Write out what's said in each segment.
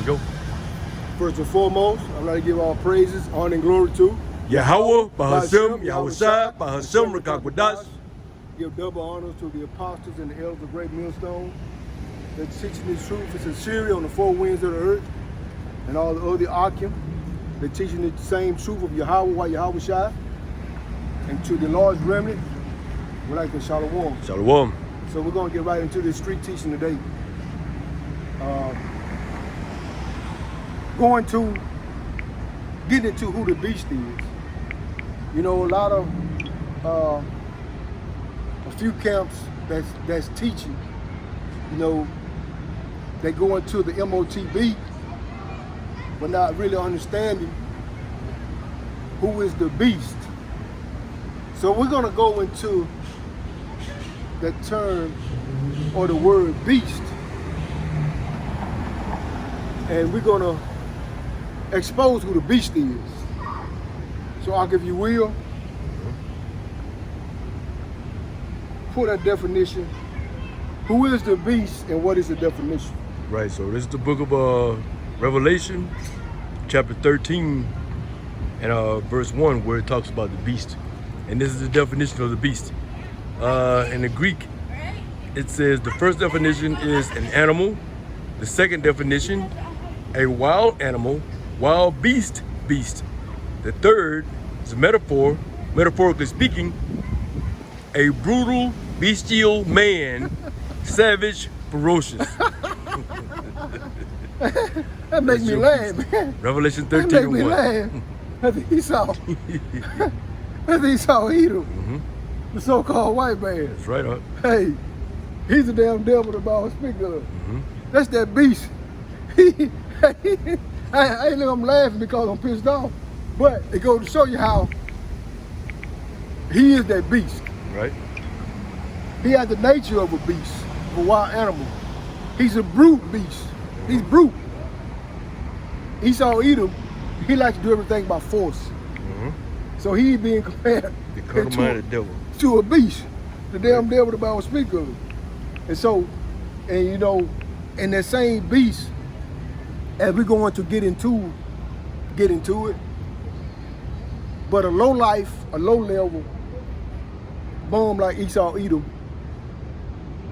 we go. First and foremost, I'd like to give all praises, honor, and glory to Yahweh, Bahashem, Yahushai, Bahashem, Rakakwadash. Give double honors to the apostles and the elders of Great Millstone. They're teaching this truth and sincerely on the four winds of the earth and all the other Akim. They're teaching the same truth of Yahweh, Yahushai. And to the Lord's remnant, we like to Shalom. Shalom. So we're going to get right into this street teaching today. Getting into who the beast is. You know, a lot of a few camps that's teaching, you know, they go into the MOTB, but not really understanding who is the beast. So we're gonna go into the term or the word beast, and we're gonna expose who the beast is. So I'll give you will. For that definition, who is the beast and what is the definition? Right, so this is the book of Revelation, chapter 13, and verse 1, where it talks about the beast. And this is the definition of the beast. In the Greek, it says the first definition is an animal. The second definition, a wild animal, wild beast, beast. The third is a metaphor, metaphorically speaking, a brutal, bestial man, savage, ferocious. That makes me laugh, man. Revelation 13 that makes me laugh. That's Esau. That's Esau Edom, the so-called white man. That's right, huh? Hey, he's the damn devil the Bible speaks of. That's that beast. I ain't know I'm laughing because I'm pissed off, but it goes to show you how he is that beast. Right. He has the nature of a beast, of a wild animal. He's a brute beast. He's brute. Esau Edom, he likes to do everything by force. So he's being compared The carnal-minded devil. to a beast, the damn devil the Bible speaks of. And so, and you know, in that same beast, as we're going to get into it, but a low life, a low level bum like Esau Edom,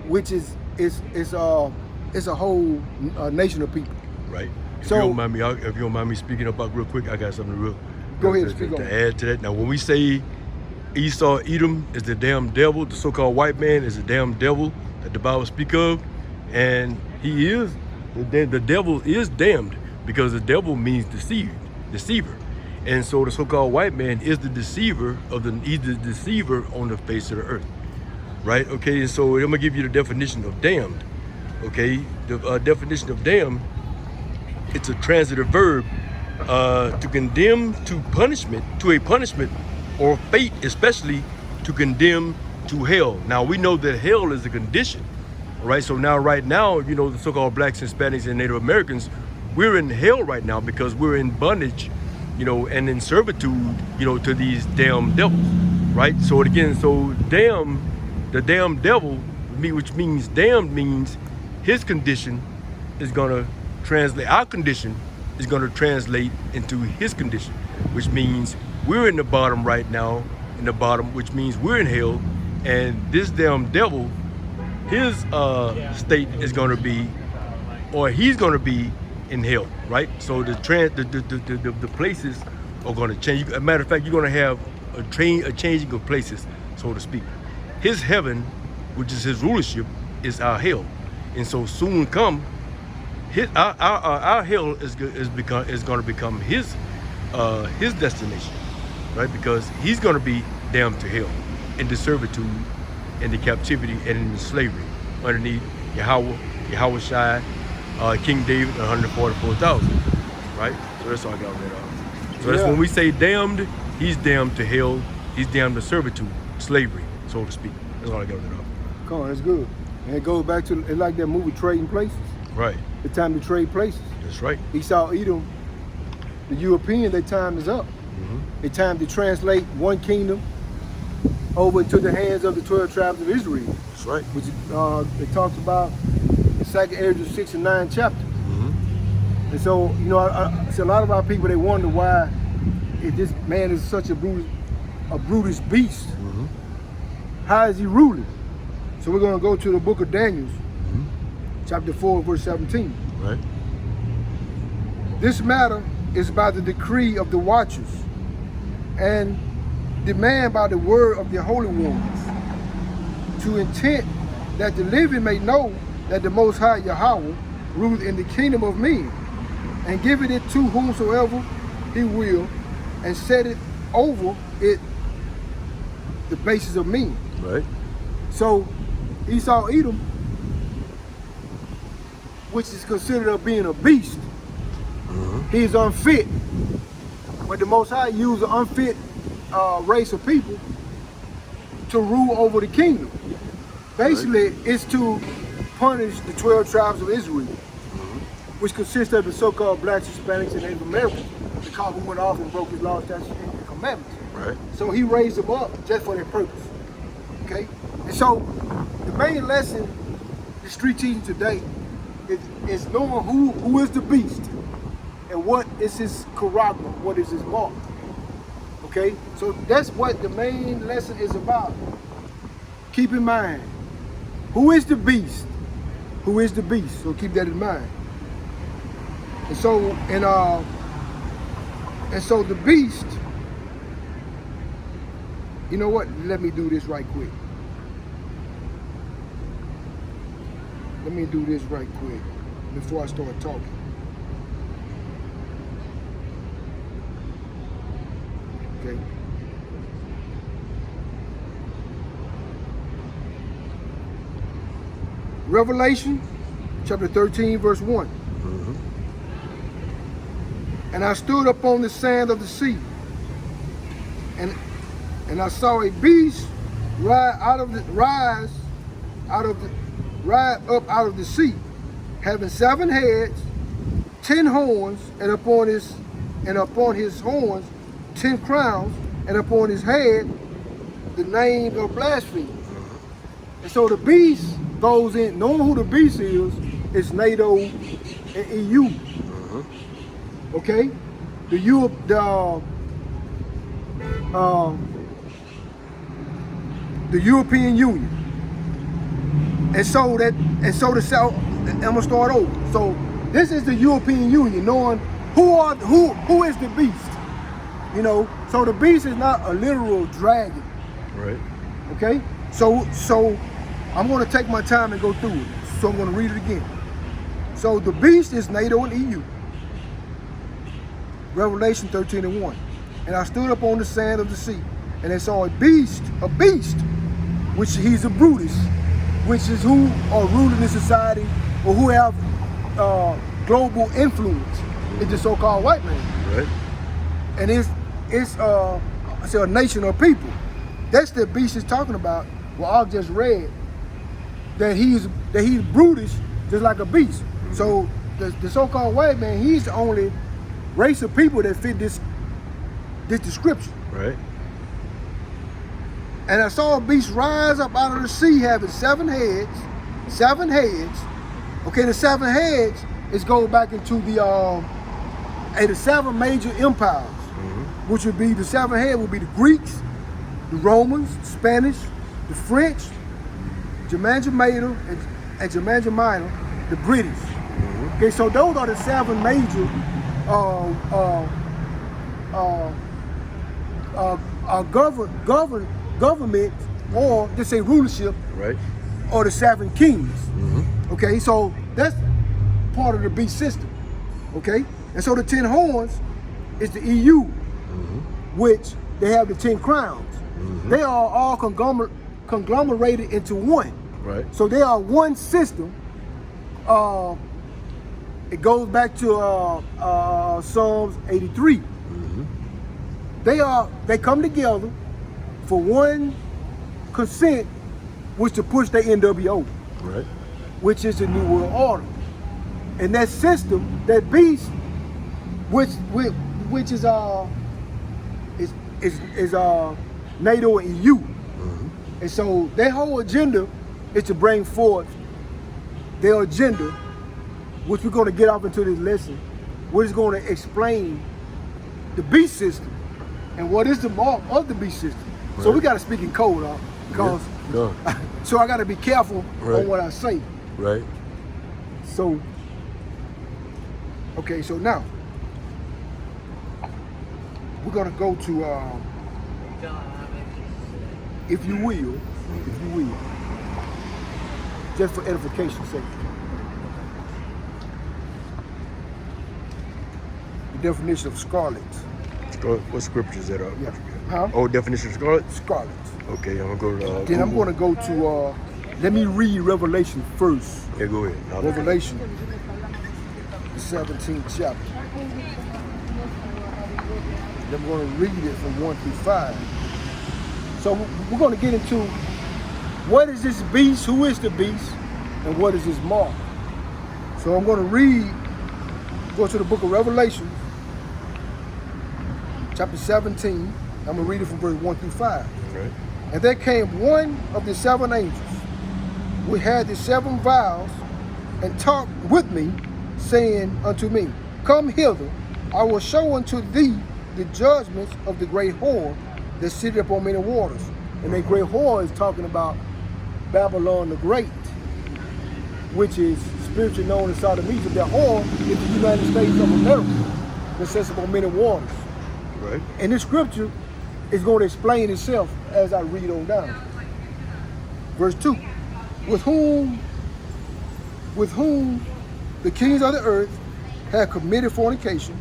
which is a whole nation of people. Right. If So- you don't mind me speaking up real quick, I got something real Go ahead, to speak on. add to that. Now, when we say Esau Edom is the damn devil, the so-called white man is the damn devil that the Bible speak of, and he is the devil is damned because the devil means deceiver, and so the so-called white man is the deceiver he's the deceiver on the face of the earth, right? Okay, and so I'm gonna give you the definition of damned. Okay, the definition of damned. It's a transitive verb to condemn to a punishment or fate, especially to condemn to hell. Now we know that hell is a condition, right? So now, right now, you know, the so-called blacks, Hispanics, and Native Americans, we're in hell right now because we're in bondage, you know, and in servitude, you know, to these damn devils, right? So again, the damn devil, which means damned means his condition is gonna translate, our condition is going to translate into his condition, which means we're in the bottom right now, which means we're in hell, and this damn devil, his state is going to be, or he's going to be in hell, right? So the places are going to change. As a matter of fact, you're going to have a changing of places, so to speak. His heaven, which is his rulership, is our hell, and so soon come. Our hell is going to become his destination, right? Because he's going to be damned to hell, into servitude, into captivity, and into slavery underneath Yahushai, King David, 144,000, right? So that's all I got right off. So that's when we say damned, he's damned to hell, he's damned to servitude, slavery, so to speak. That's all I got right off. Come on, that's good. And it goes back to, it's like that movie Trading Places. Right. The time to trade places. That's right. Esau Edom, the European, their time is up. It's time to translate one kingdom over into the hands of the 12 tribes of Israel. That's right. Which it talks about the second Ezra 6 and 9 chapter. And so, you know, I see a lot of our people, they wonder why this man is such a brutish beast. Mm-hmm. How is he ruling? So we're going to go to the book of Daniel, Mm-hmm. chapter 4, verse 17. Right. This matter is by the decree of the watchers and demand by the word of the holy ones, to intent that the living may know that the Most High Yahweh ruleth in the kingdom of men, and giveth it to whomsoever he will, and set it over it the basis of men. Right. So Esau Edom, which is considered of being a beast, Mm-hmm. he's unfit. But the Most High used an unfit race of people to rule over the kingdom. Basically, it's to punish the 12 tribes of Israel, which consists of the so-called blacks, Hispanics, and Native Americans, because we went off and broke his laws, statutes, and commandments. Right. So he raised them up just for that purpose. Okay? And so the main lesson, the street teaching today, is knowing who is the beast and what is his character, what is his mark. Okay? So that's what the main lesson is about. Keep in mind, who is the beast? Who is the beast? So keep that in mind. And so, the beast, you know what? Let me do this right quick. Let me do this right quick before I start talking. Okay. Revelation chapter 13, verse 1. Mm-hmm. And I stood upon the sand of the sea, and I saw a beast rise up out of the sea, having 7 heads, 10 horns, and upon his horns 10 crowns, and upon his head the name of blasphemy. And so the beast goes in, knowing who the beast is NATO and EU. Mm-hmm. Okay? The European Union. And so the South, I'm gonna start over. So this is the European Union, knowing who is the beast. You know, so the beast is not a literal dragon. Right. Okay? So I'm gonna take my time and go through it. So I'm gonna read it again. So the beast is NATO and EU. Revelation 13 and 1. And I stood up on the sand of the sea, and I saw a beast, which he's a Brutus, which is who are ruling the society or who have global influence. It's the so-called white man. Right. And it's a nation of people. That's the beast is talking about. Well, I just read that he's brutish, just like a beast. So the so-called white man, he's the only race of people that fit this description. Right. And I saw a beast rise up out of the sea, having 7 heads. 7 heads. Okay, the 7 heads is going back into the 7 major empires, which would be the 7 heads would be the Greeks, the Romans, the Spanish, the French, Germania Major, and Germania Minor, the British. Okay, so those are the 7 major government, or just say rulership, Right. or the 7 kings. Mm-hmm. Okay, so that's part of the beast system. Okay, and so the 10 horns is the EU, which they have the 10 crowns. They are all conglomerated into one. Right. So they are one system. It goes back to Psalms 83. They come together for one consent, which to push their NWO, Right. which is the New World Order. And that system, that beast, which is NATO and EU. And so their whole agenda is to bring forth their agenda, which we're going to get off into this lesson, what is going to explain the beast system and what is the mark of the beast system. So we got to speak in code, because so I got to be careful on what I say. Right. So, okay, so now we're gonna go to, if you will, just for edification's sake, the definition of scarlet. What scripture is that? Yeah. Huh? Oh, definition of scarlet? Scarlet. Okay, I'm gonna go to Then Google. I'm gonna go to, let me read Revelation first. Yeah, go ahead. Revelation, the 17th chapter. Then I'm going to read it from 1 through 5. So we're going to get into what is this beast, who is the beast, and what is his mark. So I'm going to go to the book of Revelation, chapter 17. I'm going to read it from verse 1 through 5. Right. And there came one of the 7 angels, we had the 7 vials, and talked with me, saying unto me, Come hither, I will show unto thee the judgments of the great whore that sitteth upon many waters. And that great whore is talking about Babylon the Great, which is spiritually known as Sodom and Egypt. That whore is the United States of America that sits upon many waters. Right. And this scripture is going to explain itself as I read on down. Verse 2. With whom the kings of the earth have committed fornication,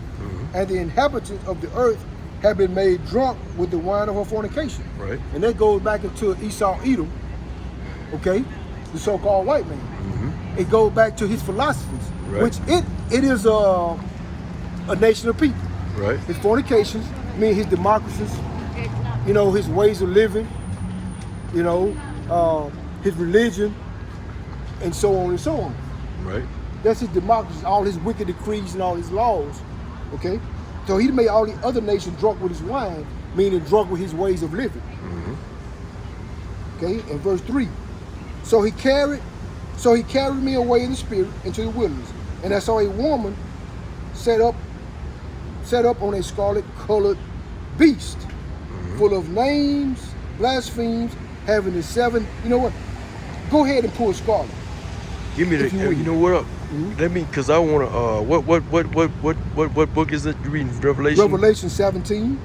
and the inhabitants of the earth have been made drunk with the wine of her fornication. Right. And that goes back into Esau Edom, okay, the so-called white man. It goes back to his philosophies, which it is a nation of people. Right. His fornications, his democracies, his ways of living, his religion, and so on and so on. Right. That's his democracy, all his wicked decrees and all his laws. Okay? So he made all the other nations drunk with his wine, meaning drunk with his ways of living. Okay, and verse 3. So he carried me away in the spirit into the wilderness, and I saw a woman set up on a scarlet colored beast, full of names, blasphemies, having the 7. You know what? Go ahead and pull scarlet. Give me the. You know what up? Let me, cause I wanna. What book is it? You reading Revelation? Revelation 17.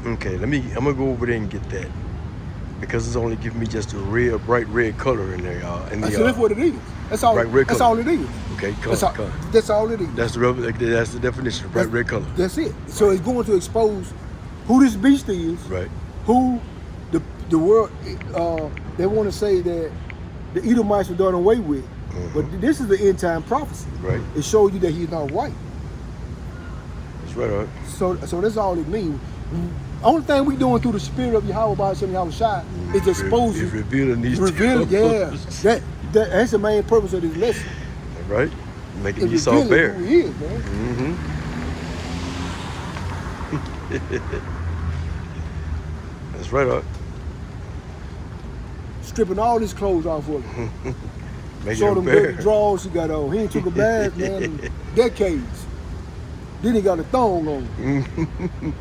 Okay, I'm gonna go over there and get that, because it's only giving me just a bright red color in there. So that's what it is. That's all. Bright red that's color. all it is. Okay, That's all it is. That's the definition of bright red color. That's it. So it's going to expose who this beast is. Right. Who the world. They want to say that the Edomites were done away with, but this is the end time prophecy. Right. It shows you that he's not white. That's right. All right. So that's all it means. Only thing we doing through the spirit of Yahweh by Hashem Yahweh Shai is exposing. It's revealing these. Revealing, yeah. That's the main purpose of this lesson. Right. Making Esau bare. Who he is, man. That's right. All right. Stripping all his clothes off of him. Making them bare. dirty drawers he got on. He ain't took a bath, man, in decades. Then he got a thong on.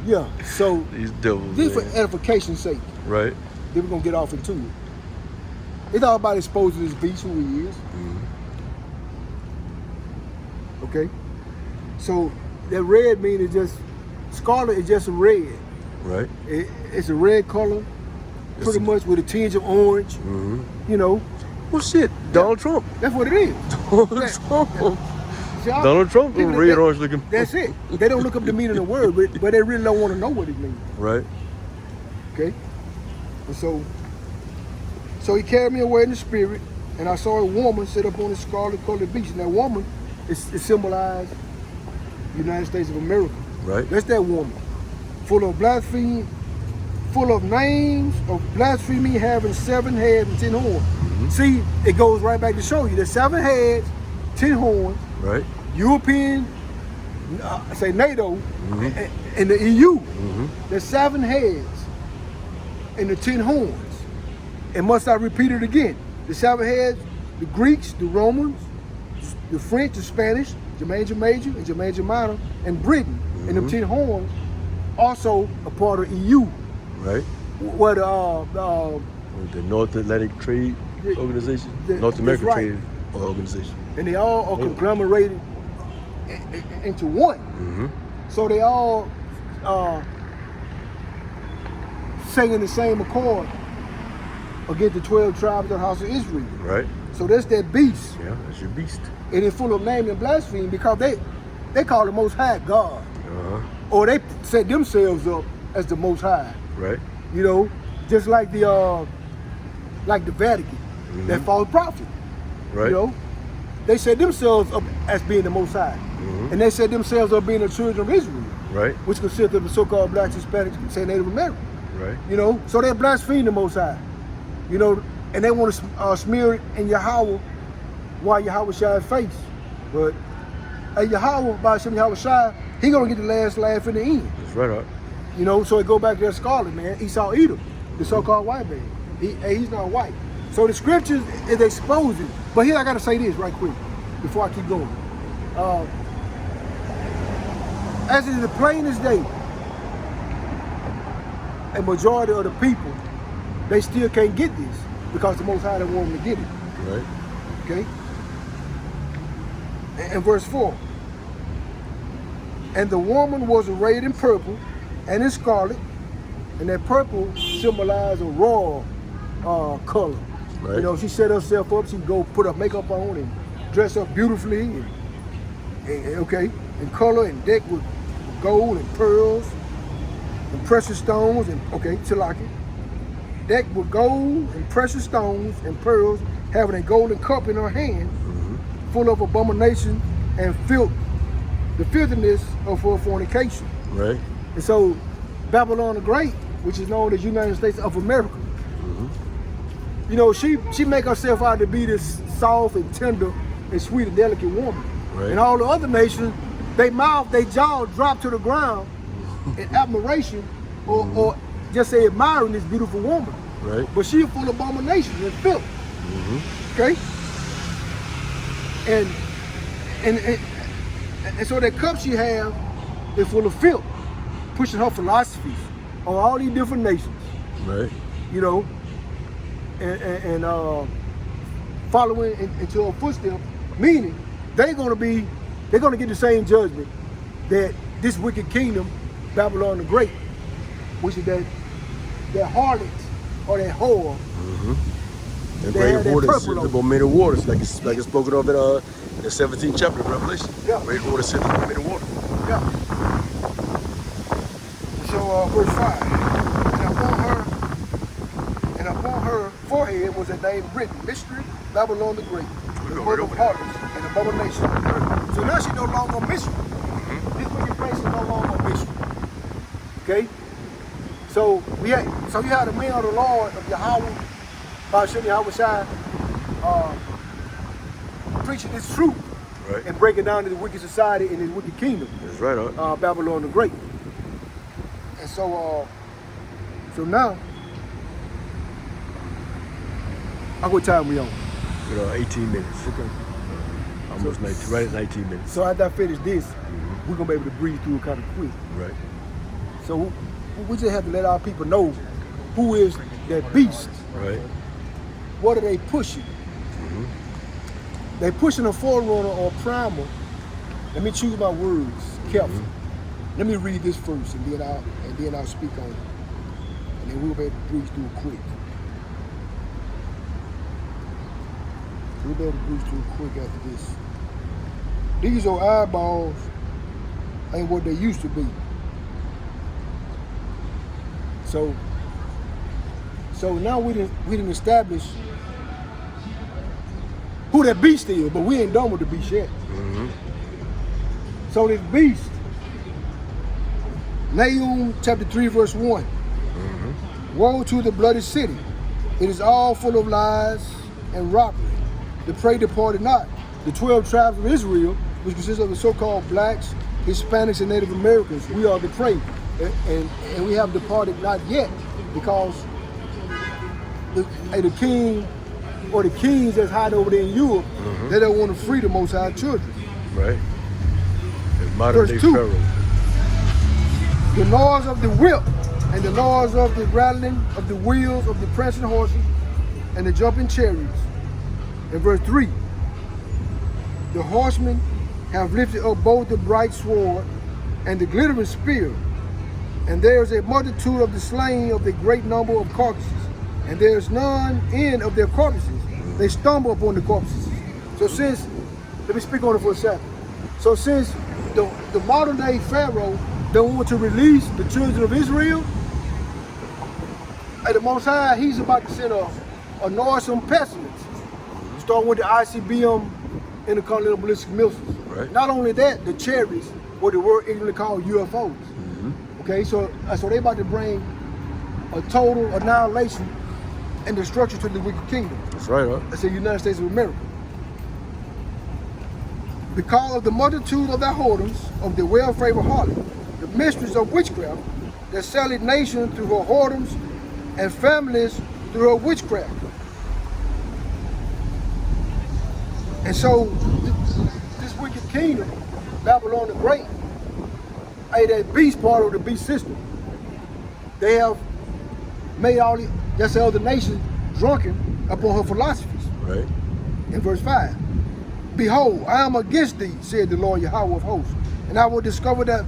Yeah, so These devils. this for Man. edification's sake. Right. Then we're gonna get off into it. It's all about exposing this beast, who he is. Okay? So that red mean is just, scarlet is just a red. Right. It's a red color, pretty much with a tinge of orange. You know. Well, shit. Donald Trump. That's what it is. Donald Trump. Donald Trump, red, orange looking. That's it. They don't look up the meaning of the word, but they really don't want to know what it means. Right. Okay? And so he carried me away in the spirit, and I saw a woman sit up on a scarlet colored beast. And that woman is symbolized the United States of America. Right. That's that woman. Full of blasphemy, full of names of blasphemy, having 7 heads and 10 horns. See, it goes right back to show you that 7 heads, 10 horns. Right. European, say NATO, and the EU. There's 7 heads and the 10 horns. And must I repeat it again? The 7 heads, the Greeks, the Romans, the French, the Spanish, Germain Major, and Germain Minor, and Britain. And the 10 horns also a part of EU. Right. What The North Atlantic Trade Organization, North American Trade Organization. And they all are conglomerated into one. So they all sing in the same accord against the 12 tribes of the house of Israel. Right. So that's that beast. Yeah, that's your beast. And it's full of name and blasphemy because they call the Most High God. Or they set themselves up as the Most High. Right. You know, just like the Vatican, that false prophet. Right. You know, they set themselves up as being the Most High. And they set themselves up being the children of Israel. Right. Which consists of the so-called blacks, Hispanics, and Native Americans. Right. You know, so they blaspheme the Most High. You know, and they want to smear it in Yahweh while Yahweh Shai's face. But Yahweh, by Hashem Yahweh Shai, he gonna get the last laugh in the end. That's right. You know, so it go back to that scarlet man, Esau Edom, the so-called white man. He's not white. So the scriptures is exposing. But here I gotta say this right quick before I keep going. As it is the plainest day, a majority of the people, they still can't get this because the Most High don't want them to get it. Right. Okay? And verse 4. And the woman was arrayed in purple and in scarlet, and that purple symbolized a royal color. Right. You know, she set herself up, she'd go put her makeup on and dress up beautifully, and color and deck with gold and pearls and precious stones and tilaki. Decked with gold and precious stones and pearls, having a golden cup in her hand, full of abomination and filth, the filthiness of her fornication. Right. And so Babylon the Great, which is known as United States of America, you know, she make herself out to be this soft and tender and sweet and delicate woman. Right. And all the other nations, they jaw drop to the ground in admiration or just say admiring this beautiful woman. Right. But she's full of abomination and filth. Okay? And so that cup she have is full of filth, pushing her philosophies on all these different nations. Right. You know, and following into her footsteps, meaning they're gonna get the same judgment that this wicked kingdom, Babylon the Great, which is that harlot or that whore. And great waters, the many waters, like it's spoken of in the 17th chapter of Revelation. Yeah. Great waters sent to many waters. Yeah. So verse 5. And upon her forehead was a name written, Mystery, Babylon the Great, the mother of harlots and abomination. So now she's no longer a mystery. This wicked place is no longer a mystery. Okay? So you had the man of the Lord of Yahweh, by Hashem Yahweh Shai, preaching this truth, right, and breaking down this wicked society and this wicked kingdom. That's right, Babylon the Great. And so now, what time we on? 18 minutes. Okay. Almost 19, right at 19 minutes. So after I finish this, we're gonna be able to breeze through it kind of quick. Right. So we just have to let our people know who is that beast. Right. What are they pushing? They pushing a forerunner or a primer. Let me choose my words carefully. Let me read this first, and then I'll speak on it, and then we'll be able to breeze through it quick. We'll be able to breeze through it quick after this. These are eyeballs ain't what they used to be. So now we didn't establish who that beast is, but we ain't done with the beast yet. So this beast, Nahum chapter 3 verse 1. Woe to the bloody city. It is all full of lies and robbery. The prey departed not. The 12 tribes of Israel, which consists of the so-called blacks, Hispanics, and Native Americans, we are the prey. And we have departed not yet, because the king or the kings that's hiding over there in Europe, they don't want to free the Most High children. Right. The modern day Verse 2. Pharaoh. The noise of the whip and the noise of the rattling of the wheels of the prancing horses and the jumping chariots. In verse 3, the horsemen have lifted up both the bright sword and the glittering spear, and there is a multitude of the slain of the great number of carcasses, and there is none end of their corpses. They stumble upon the corpses. So since, let me speak on it for a second. So since the modern day Pharaoh don't want to release the children of Israel, at the Most High, he's about to send a noisome pestilence, starting with the ICBM intercontinental ballistic missiles. Right. Not only that, the chariots, what the word English called UFOs. Okay, so they about to bring a total annihilation and destruction to the wicked kingdom. That's right, huh? That's the United States of America. Because of the multitude of their whoredoms, of the well-favored harlot, the mistress of witchcraft, that sallied nations through her whoredoms and families through her witchcraft. And so this wicked kingdom, Babylon the Great, that beast part of the beast system. They have made all the other nations drunken upon her philosophies. Right. In verse 5, behold, I am against thee, said the Lord Yahweh of hosts, and I will discover thy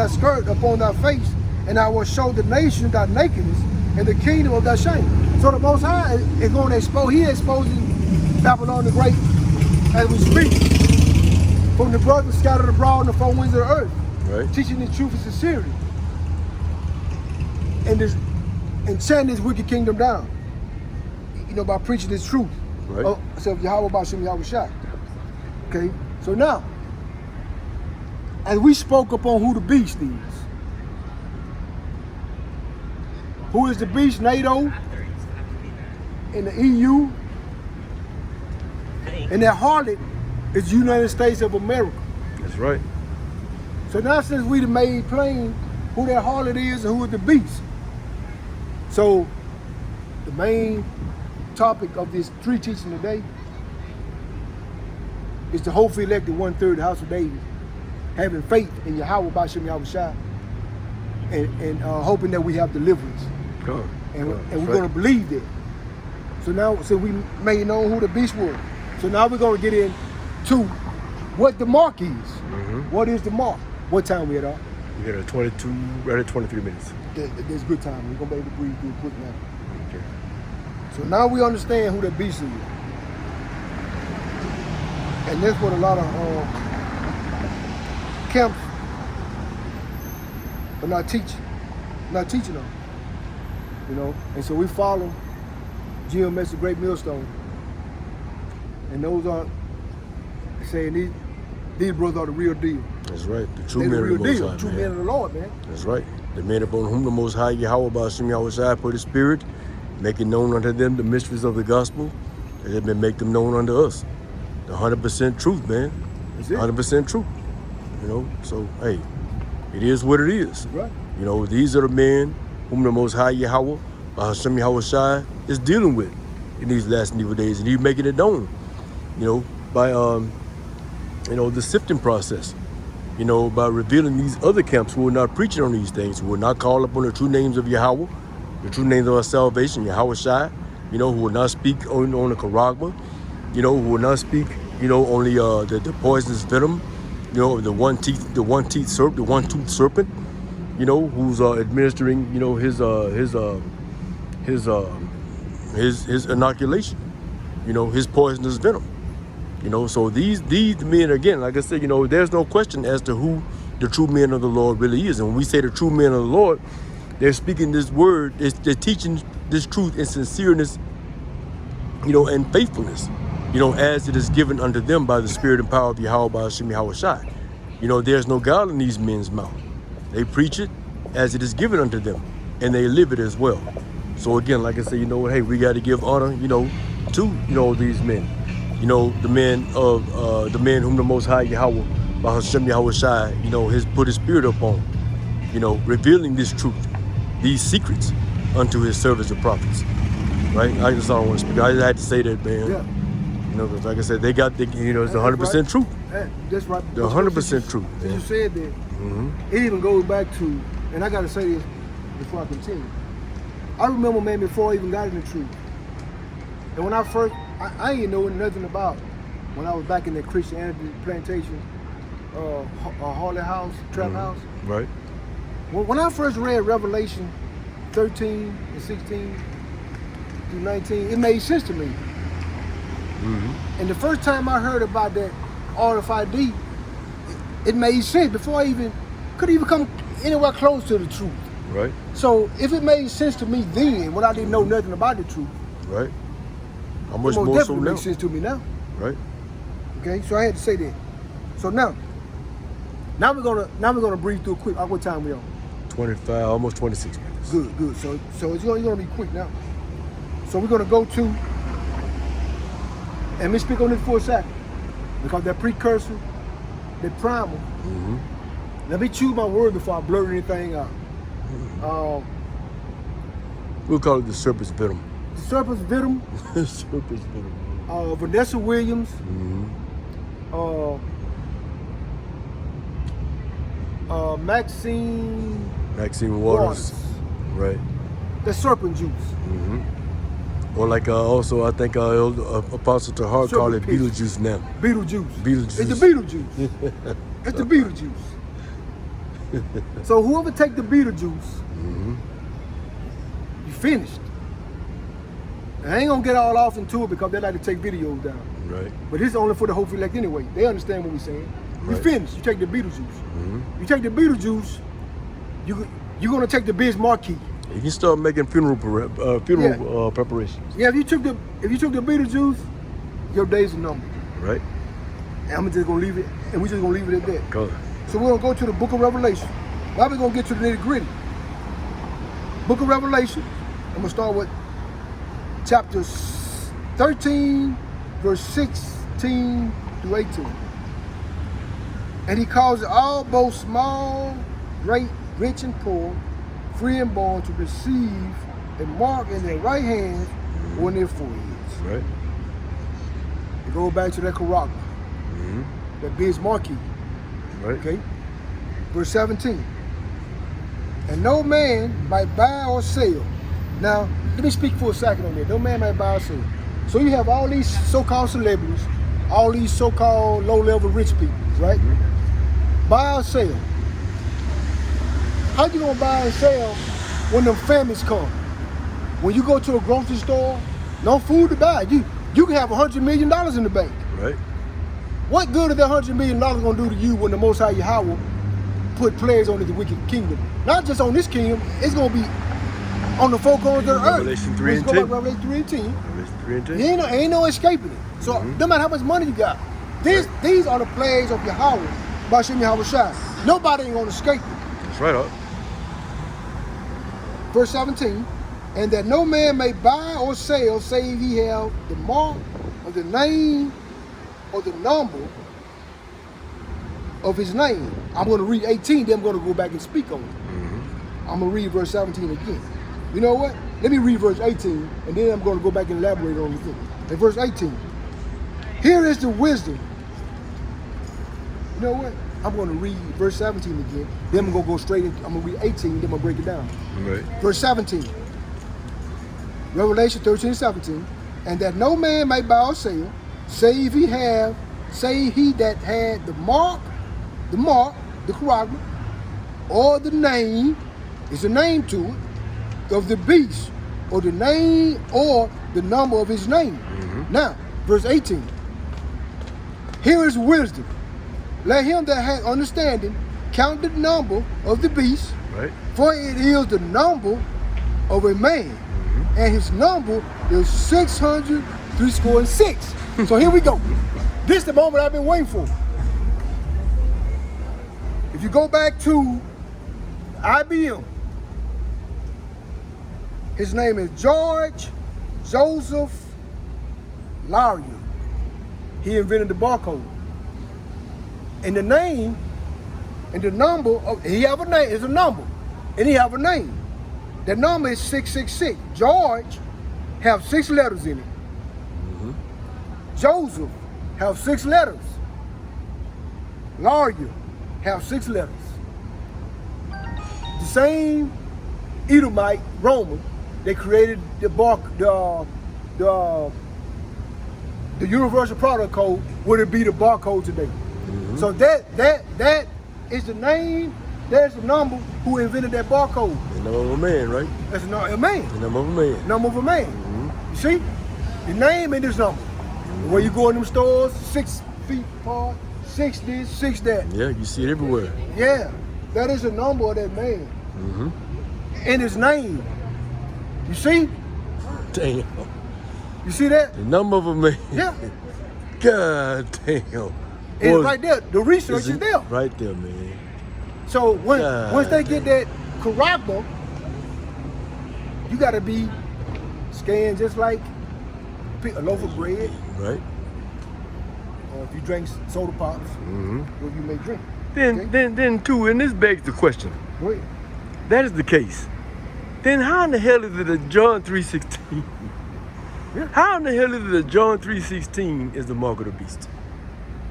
skirt upon thy face, and I will show the nations thy nakedness and the kingdom of thy shame. So the Most High is going to expose, he exposes Babylon the Great as we speak, from the brothers scattered abroad in the four winds of the earth. Right. Teaching the truth and sincerity, and tearing this wicked kingdom down. By preaching this truth. Right. So Yahweh Bashim Yahweh Shai. Okay. So now, as we spoke upon who the beast is, who is the beast? NATO, in the EU, and that harlot is the United States of America. That's right. So now since we done made plain who that harlot is and who is the beast. So the main topic of this 3 teaching today is the hopefully elected 1/3 of the House of David, having faith in Yahweh Bashim Yahweh Shai, and hoping that we have deliverance. And we're going to believe that. So now, so we made known who the beast was. So now we're going to get into what the mark is. What is the mark? What time we at all? We got 22, right at 23 minutes. There's good time. We're going to be able to breathe through quick now. Okay. So now we understand who that beast is. And that's what a lot of camps are not teaching on. And so we follow GMS, the Great Millstone. And those are saying these brothers are the real deal. That's right. The true They're men the real of the Most deal. High, True man. men of the Lord, man. That's right. The men upon whom the Most High Yahweh Bashim Yahweh Shai put his spirit, making known unto them the mysteries of the gospel, and have been make them known unto us. The 100% truth, man. That's it. 100% truth. So hey, it is what it is. Right. These are the men whom the Most High Yahweh Bashim Yahweh Shai is dealing with in these last and evil days, and he's making it known, by the sifting process. By revealing these other camps who are not preaching on these things, who will not call upon the true names of Yahweh, the true names of our salvation, Yahweh Shai, who will not speak on the charagma, who will not speak, only the poisonous venom, the one-toothed serpent, who's administering, his inoculation, his poisonous venom. So these men, again, like I said, there's no question as to who the true men of the Lord really is. And when we say the true men of the Lord, they're speaking this word, they're teaching this truth in sincereness, and faithfulness, as it is given unto them by the spirit and power of Yahweh Bashim Yahweh Shai. There's no guile in these men's mouth. They preach it as it is given unto them, and they live it as well. So again, like I say, hey, we got to give honor, to, these men. The men whom the Most High Yahweh, Bahashem Yahweh Shai, has put his spirit upon, revealing this truth, these secrets unto his servants and prophets. right? I just don't want to speak. I just had to say that, man. Yeah. You know, 'cause like I said, they got the, you know, it's That's 100% right. true. That's right. The 100% true. Since you said that, Mm-hmm. it even goes back to, and I got to say this before I continue. I remember, man, before I even got in the truth. And when I first, I ain't know nothing about when I was back in that Christianity plantation, Harley House, Trap House. Right. When I first read Revelation 13 and 16 through 19, it made sense to me. Mm-hmm. And the first time I heard about that RFID, it made sense before I could even come anywhere close to the truth. Right. So if it made sense to me then, when I didn't know nothing about the truth, Right. How it much most more so definitely now? makes sense to me now. Right. Okay, so I had to say that. So now we're gonna breathe through quick. What time we on? 25, almost 26 minutes. Good. So it's gonna be quick now. So we're gonna go to, and let me speak on this for a second, because that precursor, that primal. Mm-hmm. Let me choose my word before I blurt anything out. We'll call it the serpent's venom. The serpent's venom. Serpent's venom. Vanessa Williams. Mm-hmm. Maxine Waters. Right. The serpent juice. Mm-hmm. Or like also, I think Apostle Tahar called it Serpent Beetlejuice now. Beetlejuice. Beetlejuice. It's the Beetlejuice. It's the Beetlejuice. So whoever take the Beetlejuice, you finished. And I ain't gonna get all off into it because they like to take videos down. Right. But this is only for the hopeful elect anyway. They understand what we're saying. You Right. finished. You take the Beetlejuice. You take the Beetlejuice, you're gonna take the Biz Marquee. You can start making funeral preparations. Yeah, if you took the Beetlejuice, your days are numbered. Right. And I'm just gonna leave it, and we're just gonna leave it at that. Go. So we're gonna go to the book of Revelation. Now we're gonna get to the nitty-gritty. Book of Revelation. I'm gonna start with chapter 13, verse 16 through 18. And he calls it all, both small, great, rich and poor, free and bond, to receive a mark in their right hands or in their foreheads. Right. It goes back to that Karagma, that Biz Marquee. Right. Okay. Verse 17. And no man might buy or sell. Now, let me speak for a second on that. No man might buy or sell. So you have all these so-called celebrities, all these so-called low-level rich people, right? Buy or sell. How you gonna buy and sell when them famines come? When you go to a grocery store, no food to buy. You can have $100 million in the bank. Right. What good is that $100 million gonna do to you when the Most High Yahweh put plagues on the wicked kingdom? Not just on this kingdom, it's gonna be on the four corners of the earth. Revelation 3 and Let's go 10. back to Revelation 3 and 10. Revelation 3 and 10. Ain't no escaping it. So no matter how much money you got, these are the plagues of Yahweh, Bashim Yahweh Shai. Nobody ain't gonna escape it. That's right up. Verse 17, and that no man may buy or sell save he have the mark of the name or the number of his name. I'm going to read 18, then I'm going to go back and speak on it. I'm going to read verse 17 again. You know what? Let me read verse 18, and then I'm going to go back and elaborate on it. In verse 18, here is the wisdom. You know what? I'm going to read verse 17 again. Then I'm going to go straight into, I'm going to read 18, then I'm going to break it down. Right. Verse 17. Revelation 13 and 17. And that no man may buy or sell, save he that had the mark, the charagma, or the name, is a name to it, of the beast, or the name or the number of his name. Now, verse 18. Here is wisdom. Let him that hath understanding count the number of the beast, Right. for it is the number of a man, and his number is 666. So here we go. This is the moment I've been waiting for. If you go back to IBM, his name is George Joseph Laurier. He invented the barcode. And the name and the number of, he have a name, it's a number, and he have a name. The number is 666. George have 6 letters in it. Joseph have 6 letters. Lawyer have 6 letters. The same Edomite, Roman, they created the universal product code, would it be the barcode today? So that is the name, there's the number who invented that barcode. The number of a man, right? That's a man. The number of a man. Number of a man. You see? The name and this number. When you go in them stores, 6 feet apart, 6 this, 6 that. Yeah, you see it everywhere. Yeah, that is the number of that man. And his name. You see? Damn. You see that? The number of a man. Yeah. God damn. It's right there. The research is there. Right there, man. So once they get that character, you got to be scanned just like a loaf of bread. Right. Or if you drink soda pops, what you may drink. Then too, and this begs the question. Go ahead. That is the case. Then how in the hell is it that John 3:16? Yeah. How in the hell is it that John 3:16 is the mark of the beast?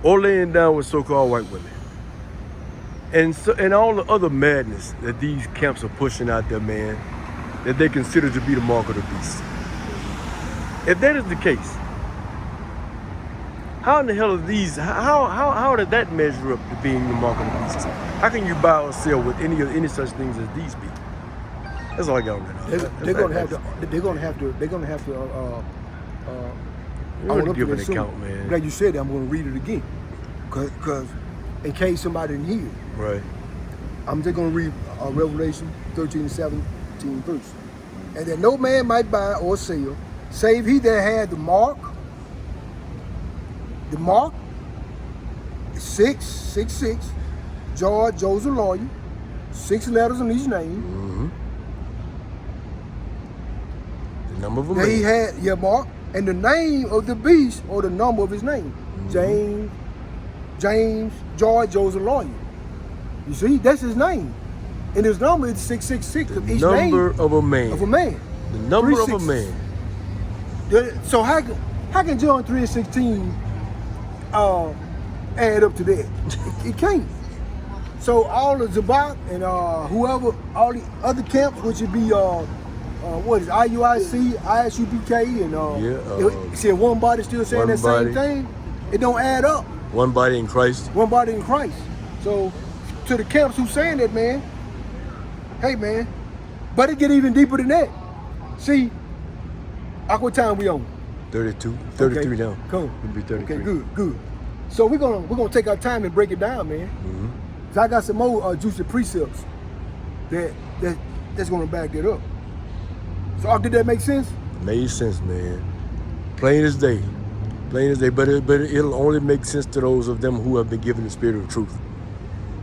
Or laying down with so-called white women. And all the other madness that these camps are pushing out there, man, that they consider to be the mark of the beast. If that is the case, how in the hell are these, how did that measure up to being the mark of the beast? How can you buy or sell with any such things as these be? That's all I got on that. They're gonna have to. You want to give an account, man. I'm glad you said that. I'm going to read it again, cause in case somebody didn't hear. Right. I'm just going to read Revelation 13:17 verse. And that no man might buy or sell, save he that had the mark. The mark is 666. George Joseph Lawyer. 6 letters in each name. The number of a That man. he had your mark. And the name of the beast, or the number of his name. James, George, Joseph Lawyer. You see, that's his name. And his number is 666 of each name. Number of a man. Of a man. The number of a man. So how can John 3:16 add up to that? It can't. So all the Zabak and whoever, all the other camps, which would be what is IUIC, ISUBK, and see one body still saying that same thing. It don't add up. One body in Christ. One body in Christ. So to the camps who saying that, man, hey man, but it get even deeper than that. See, what time we on? 32, 33 now. Cool. It'll be 33. Okay, good. So we're gonna take our time and break it down, man. So I got some more juicy precepts that's gonna back that up. So did that make sense? Made sense, man. Plain as day. Plain as day. But it'll only make sense to those of them who have been given the spirit of truth.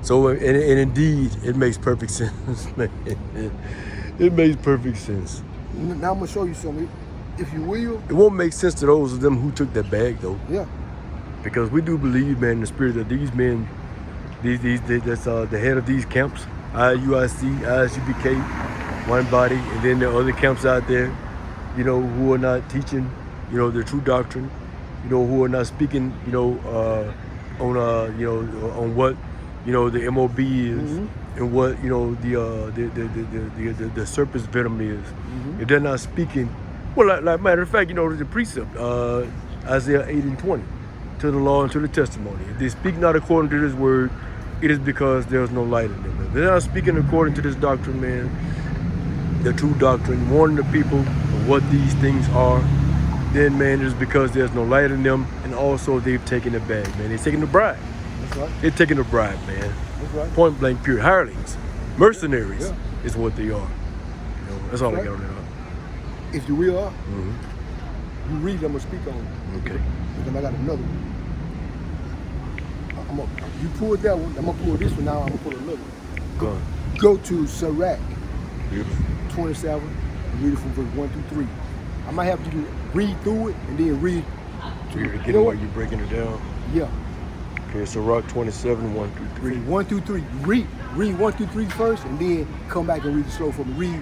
So, and indeed, it makes perfect sense, man. It makes perfect sense. Now I'm gonna show you something, if you will. It won't make sense to those of them who took that bag, though. Yeah. Because we do believe, man, in the spirit that these men, that's the head of these camps, IUIC, ISUBK, one body, and then there are other camps out there, who are not teaching, the true doctrine, who are not speaking, on what, the MOB is, and what, the serpent's venom is. If they're not speaking, well, like matter of fact, the precept, Isaiah 8:20, to the law and to the testimony. If they speak not according to this word, it is because there is no light in them. If they're not speaking according to this doctrine, man, the true doctrine, warning the people of what these things are, then, man, it is because there's no light in them, and also they've taken the bag, man. They're taking the bribe. That's right. They're taking the bribe, man. That's right. Point blank, period. Hirelings, mercenaries is what they are. That's all I got on that. If you will, you read, I'm gonna speak on it. Okay. Because I got another one. You pulled that one, I'm gonna pull this one now, I'm gonna pull another one. Go on. Go to Sirach Beautiful. 27, and read it from verse 1 through 3. I might have to read through it and then read. Get it while you're breaking it down. Yeah. Okay, so Rock 27, 1 through 3. 1 through 3. Read 1 through 3 first, and then come back and read it slow for me.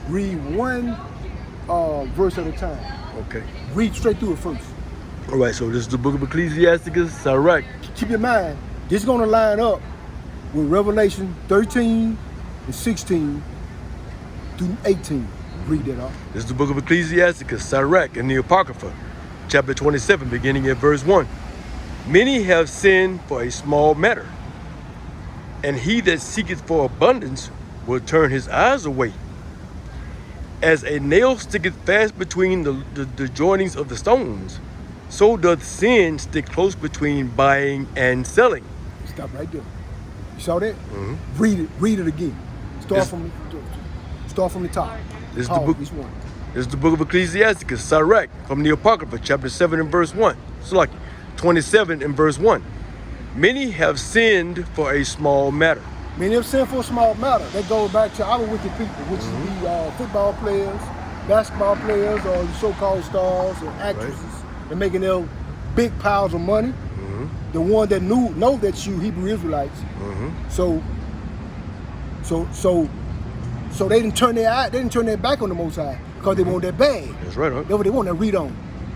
Read 1 verse at a time. Okay. Read straight through it first. All right, so this is the book of Ecclesiasticus, Sirach. Keep in mind, this is going to line up with Revelation 13 and 16 through 18. Read that off. This is the book of Ecclesiasticus, Sirach, and the Apocrypha, chapter 27, beginning at verse 1. Many have sinned for a small matter, and he that seeketh for abundance will turn his eyes away. As a nail sticketh fast between the joinings of the stones, so doth sin stick close between buying and selling. Stop right there. You saw that? Mm-hmm. Read it again. Start from the top. This is the book. This is the book of Ecclesiasticus, Sirach, from the Apocrypha, chapter 7 and verse 1. It's like 27 and verse 1. Many have sinned for a small matter. Many have sinned for a small matter. That goes back to our wicked people, which is the football players, basketball players, or the so-called stars or actresses. Right. They're making their big piles of money. The one that know that you Hebrew Israelites. So they didn't turn their eye. They didn't turn their back on the Most High because they want that bag. That's right. Huh? That's what they want to read on.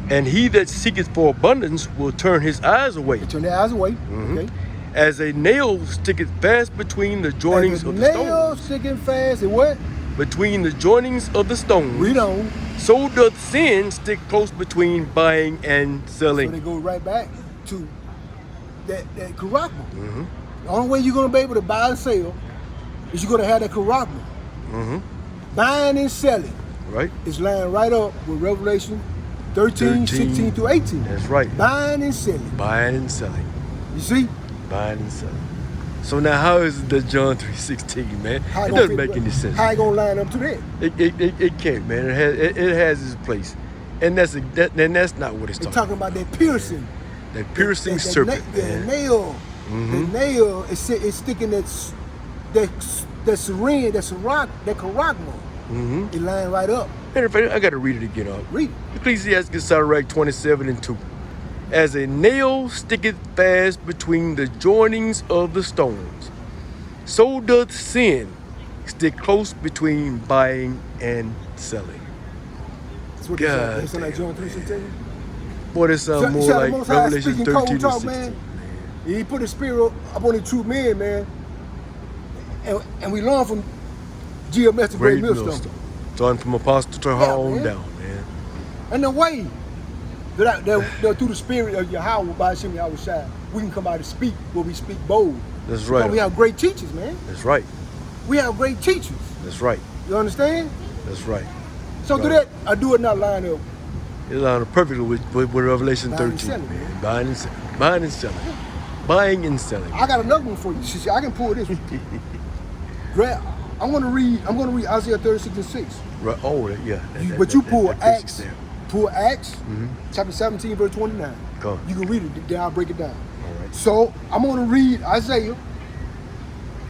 And he that seeketh for abundance will turn his eyes away. They turn their eyes away. Okay. As a nail sticketh fast between the joinings of the stones. Nail sticking fast and what? Between the joinings of the stones. Read on. So doth sin stick close between buying and selling. So they go right back to that corruptible. The only way you're going to be able to buy and sell is you're going to have that corruptible. Buying and selling. Right. It's lying right up with Revelation 13, 16 through 18. That's right. Buying and selling. Buying and selling. You see? Buying and selling. So now how is it that John 3:16, man? It doesn't make any sense. How you gonna line up to that? It can't, man. It has its place. And that's not what it's talking about. That piercing. That piercing serpent, man. The nail. The nail is sticking that syringe, that carotma. It lying right up. Matter of fact, I gotta read it again. Read it. Ecclesiasticus, Sirach 27 and 2. As a nail sticketh fast between the joinings of the stones, so doth sin stick close between buying and selling. That's what God, sound like John 3:16? Boy, this sounds more like Revelation 13 to 16. Man. He put his spirit up on the true men, man. And we learn from G.M.S. Great Millstone. Starting from Apostle to her on down, man. And the way that through the spirit of Yahweh, by Hashem Yahweh Shai, we can come out and speak where we speak bold. That's right. We have great teachers, man. That's right. We have great teachers. That's right. You understand? That's right. So do that, or do it not line up? It lines up perfectly with Revelation 13, man. Buying and selling. Buying and selling. Buying and selling. I got another one for you. See, I can pull this one. I'm gonna read Isaiah 36 and 6. Right. Oh, yeah. But you pull Acts. Pull Acts, chapter 17, verse 29. Come. You can read it, then I'll break it down. All right. So I'm going to read Isaiah,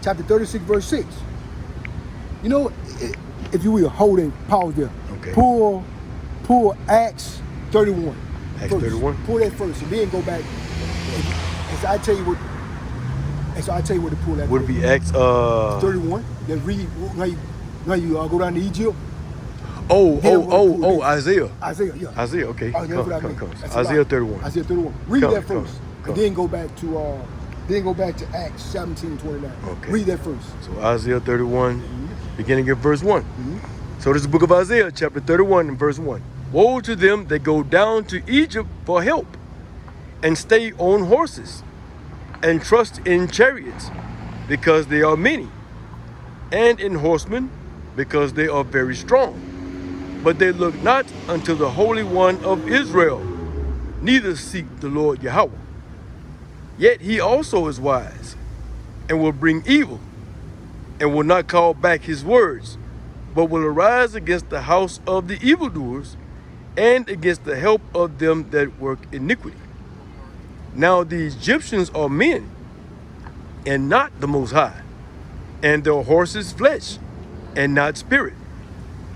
chapter 36, verse 6. You know, if you will, hold it, pause there. Okay. Pull Acts 31. Acts first. 31? Pull that first, and then go back. And so I tell you what to pull that. Would it be Acts 31? Then read, now you go down to Egypt. Isaiah. Isaiah, yeah. Isaiah, okay. Come. That's Isaiah 31. Isaiah 31. Read that first. And then go back to Acts 17 and 29. Okay. Read that first. So Isaiah 31, beginning at verse 1. So this is the book of Isaiah, chapter 31 and verse 1. Woe to them that go down to Egypt for help, and stay on horses, and trust in chariots, because they are many, and in horsemen, because they are very strong. But they look not unto the Holy One of Israel, neither seek the Lord Yahweh. Yet he also is wise, and will bring evil, and will not call back his words, but will arise against the house of the evildoers, and against the help of them that work iniquity. Now the Egyptians are men, and not the Most High, and their horses flesh, and not spirit.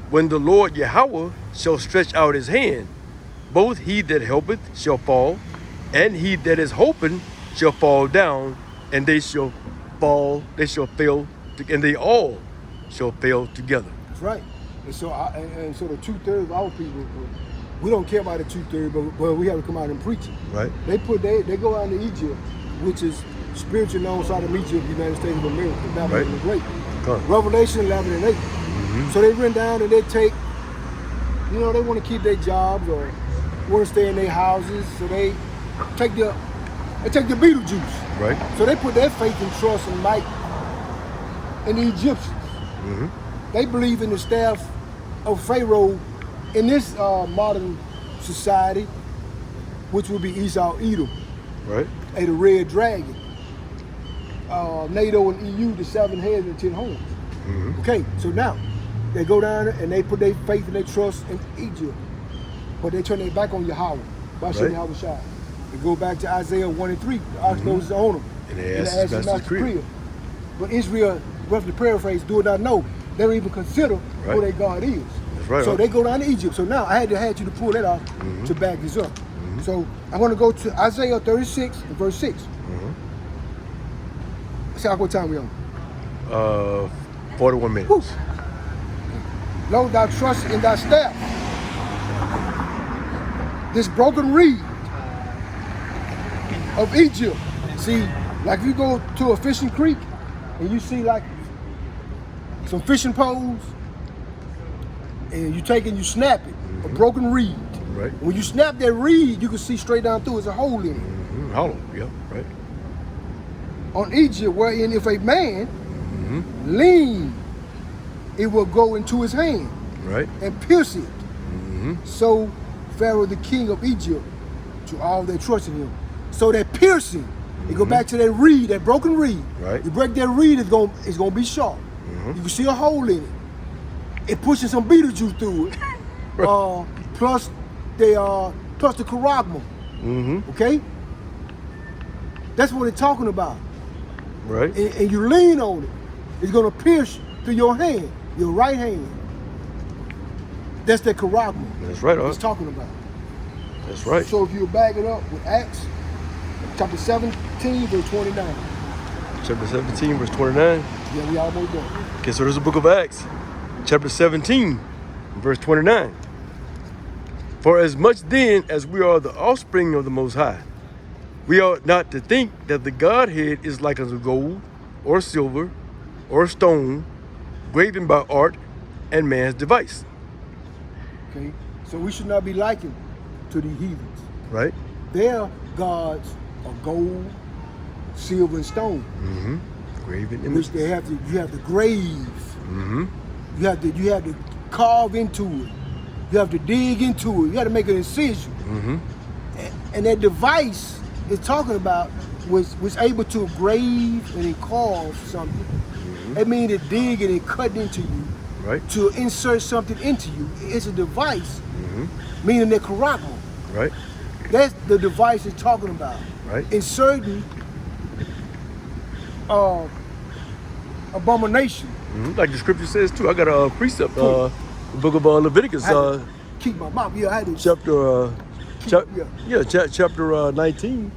When the Lord Yahweh shall stretch out his hand, both he that helpeth shall fall, and he that is hoping shall fall down, and they shall fail, and they all shall fail together. That's right. And so, so the 2/3 of our people, we don't care about the 2/3, but we have to come out and preach it. Right. They go down to Egypt, which is spiritually known side of Egypt, the United States of America, Babylon the Great. Revelation 11 and 8. So they run down and they take, they want to keep their jobs or want to stay in their houses, so they take the Beetlejuice. Right. So they put their faith and trust and might in the Egyptians. They believe in the staff of Pharaoh in this modern society, which would be Esau, Edom. Right. And the red dragon. NATO and EU, the 7 heads and 10 horns. Okay, so now they go down there and they put their faith and their trust in Egypt, but they turn their back on Yahweh. Bashem Yahweh Shai. They go back to Isaiah 1 and 3. The ox knows his owner. And they ask his master Kriya. But Israel, roughly paraphrase, do not know. They don't even consider who their God is. That's right. So they go down to Egypt. So now I had you to pull that off to back this up. So I'm going to go to Isaiah 36 and verse 6. See what time we on? 41 minutes. Lo, thou trust in thy staff. This broken reed of Egypt. See, like you go to a fishing creek and you see like some fishing poles, and you take and you snap it, a broken reed. Right. When you snap that reed, you can see straight down through. There's a hole in it. Hollow, yeah, right. On Egypt, wherein if a man lean, it will go into his hand, right, and pierce it. So Pharaoh, the king of Egypt, to all that trust in him. So that piercing, you go back to that reed, that broken reed. Right. You break that reed, it's gonna be sharp. You can see a hole in it. It pushes some Beetlejuice through it. Plus the charagma. Okay? That's what it's talking about. Right. And you lean on it. It's gonna pierce through your hand, your right hand. That's the charagma. That's right. It's talking about. That's right. So if you back it up with Acts chapter 17, verse 29. Chapter 17, verse 29. Yeah, we almost done. Okay, so there's the book of Acts, chapter 17, verse 29. For as much then as we are the offspring of the Most High, we ought not to think that the Godhead is like unto gold, or silver, or stone, graven by art and man's device. Okay, so we should not be likened to the heathens. Right. Their gods are gold, silver, and stone. Graven Which images. you have to grave. You have to carve into it. You have to dig into it. You have to make an incision. And that device is talking about was able to grave and carve something. That means to dig and cut into you. Right. To insert something into you. It's a device. Meaning the charagma. Right. That's the device it's talking about. Right. Inserting abomination. Like the scripture says too. I got a precept, the book of Leviticus, Keep my mouth. Yeah, I had to. chapter 19,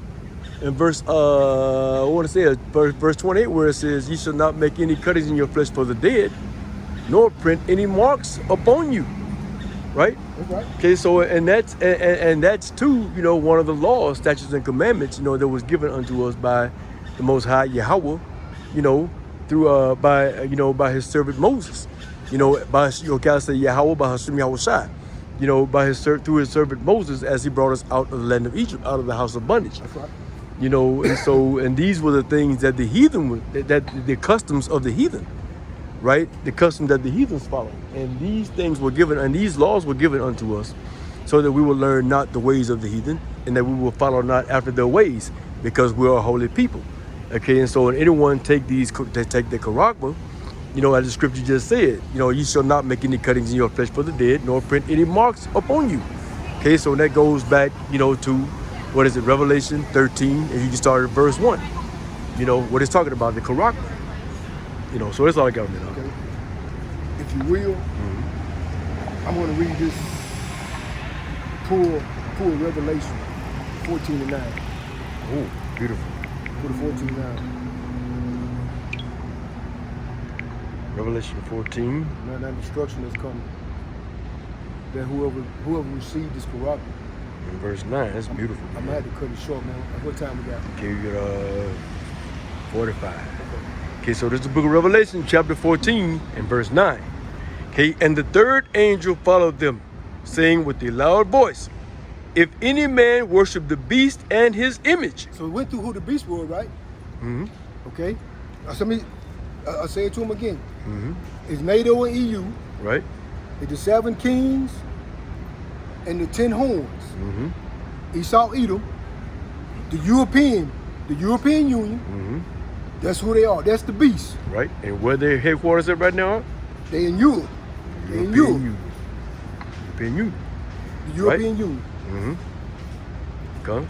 and verse I want to say verse 28, where it says, "Ye shall not make any cuttings in your flesh for the dead, nor print any marks upon you." Right. That's right. Okay, so and that's too, one of the laws, statutes, and commandments, that was given unto us by the Most High Yahweh, through by his servant Moses, by God say Yahweh by Hashem Yahweh Shai, through his servant Moses as he brought us out of the land of Egypt, out of the house of bondage. That's right. And these were the things that the heathen, that the customs of the heathen. Right, the custom that the heathens follow, and these things were given, and these laws were given unto us, so that we will learn not the ways of the heathen, and that we will follow not after their ways, because we are a holy people. Okay, and so when anyone take the charagma, as the scripture just said, you shall not make any cuttings in your flesh for the dead, nor print any marks upon you. Okay, so that goes back, to what is it, Revelation 13, and you can start at verse 1. What it's talking about, the charagma. So that's all I got on that. Okay. If you will, I'm going to read this full Revelation 14 and 9. Oh, beautiful. Go to 14 and 9. Revelation 14. Now destruction is coming. that whoever received this corrupt. In verse 9, that's beautiful. I'm gonna have to cut it short, man. What time we got? Okay, you got 45. Okay, so this is the book of Revelation, chapter 14, and verse 9. Okay, and the third angel followed them, saying with a loud voice, if any man worship the beast and his image. So we went through who the beast was, right? Mm-hmm. Okay. I'll say it to him again. Mm-hmm. It's NATO and EU. Right? It's the 7 kings and the 10 horns. Mm-hmm. Esau, Edom, the European Union. Mm-hmm. That's who they are. That's the beast. Right? And where their headquarters at right now? They in Europe. They in Europe. Union. European Union. The European Union. Mm-hmm. Okay.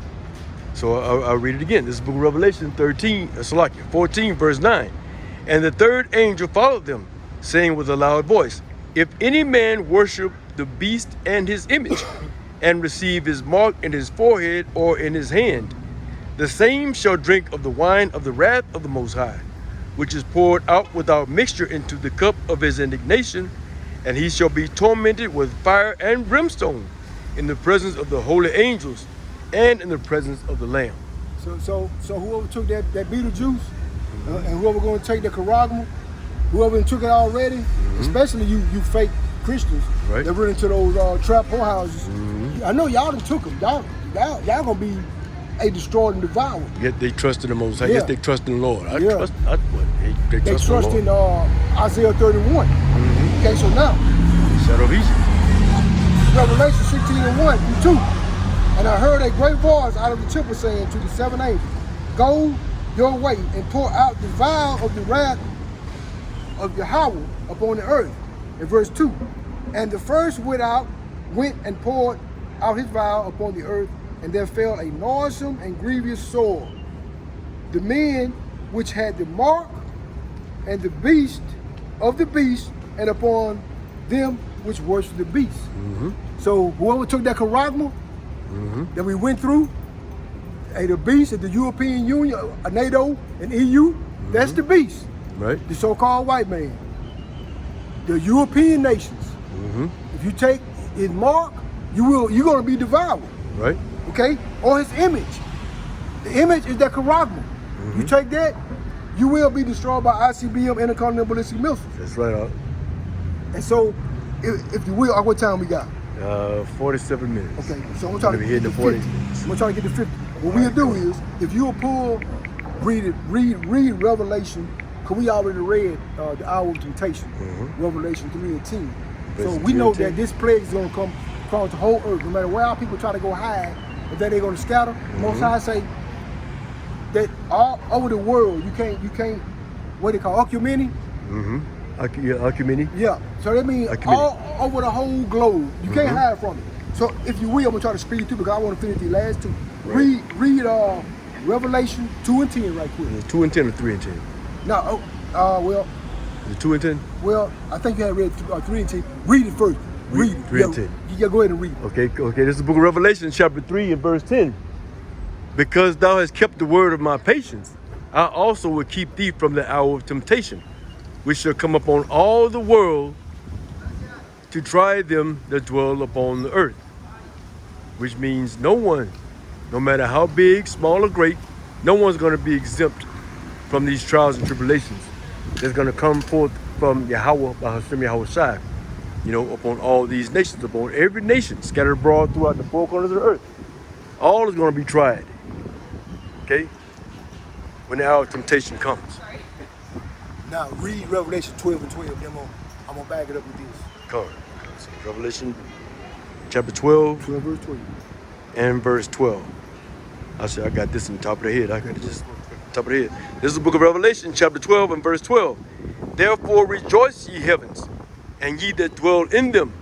So I'll read it again. This is the book of Revelation 14, verse 9. And the third angel followed them, saying with a loud voice, if any man worship the beast and his image, and receive his mark in his forehead or in his hand, the same shall drink of the wine of the wrath of the Most High, which is poured out without mixture into the cup of his indignation, and he shall be tormented with fire and brimstone in the presence of the holy angels and in the presence of the Lamb. So whoever took that Beetlejuice, and whoever going to take the Karagma, whoever took it already, especially you fake Christians Right. that run into those trap whorehouses. I know y'all done took them. Y'all gonna be destroyed and devoured. Yet they trust in the Most High. Yeah. Yes, they trust in the Lord. They They trust trust in in the Lord. Isaiah 31. Okay, so now Shadow of Egypt. Revelation 16:1 through 2. And I heard a great voice out of the temple saying to the 7 angels, go your way and pour out the vial of the wrath of Yahweh upon the earth. In verse 2, and the first went and poured out his vial upon the earth, and there fell a noisome and grievous sword. The men which had the mark and the beast of the beast, and upon them which worship the beast. So whoever took that Karagma that we went through, the beast of the European Union, NATO and EU, that's the beast. Right. The so-called white man. The European nations. If you take his mark, you're gonna be devoured. Right. Okay? Or his image. The image is that Karagma. You take that, you will be destroyed by ICBM intercontinental ballistic missiles. That's right. And so, if you will, what time we got? 47 minutes. Okay, so I'm trying to We're get hitting to the 40. 50. I'm trying to get to 50. What we'll do is, if you'll read Revelation, because we already read the hour of temptation, Revelation 3 and 10. So we know that this plague is going to come across the whole earth. No matter where our people try to go hide, if they're going to scatter, Most High say that all over the world, you can't, what they call Occumeni? Occumeni. Yeah, so that means all over the whole globe. You can't hide from it. So if you will, I'm gonna try to speed through because I want to finish the last two. Right. Read Revelation 2 and 10 right quick. Is it 2 and 10 or 3 and 10? No, Is it 2 and 10? well, I think you had read 3 and 10. Read it first. Read it. 3 and 10. Yeah, go ahead and read it. Okay. This is the book of Revelation, chapter 3 and verse 10. Because thou hast kept the word of my patience, I also will keep thee from the hour of temptation, which shall come upon all the world to try them that dwell upon the earth. Which means no one, no matter how big, small, or great, no one's going to be exempt from these trials and tribulations. That's going to come forth from Yahweh, by Hashem Yahweh Shai, upon all these nations, upon every nation scattered abroad throughout the four corners of the earth. All is going to be tried. Okay? When the hour of temptation comes. Now read Revelation 12 and 12. Then I'm gonna back it up with this. Come on. So Revelation chapter 12 verse 12. and verse 12. I got this in the top of the head. I got it just top of the head. This is the book of Revelation, chapter 12 and verse 12. Therefore rejoice, ye heavens, and ye that dwell in them.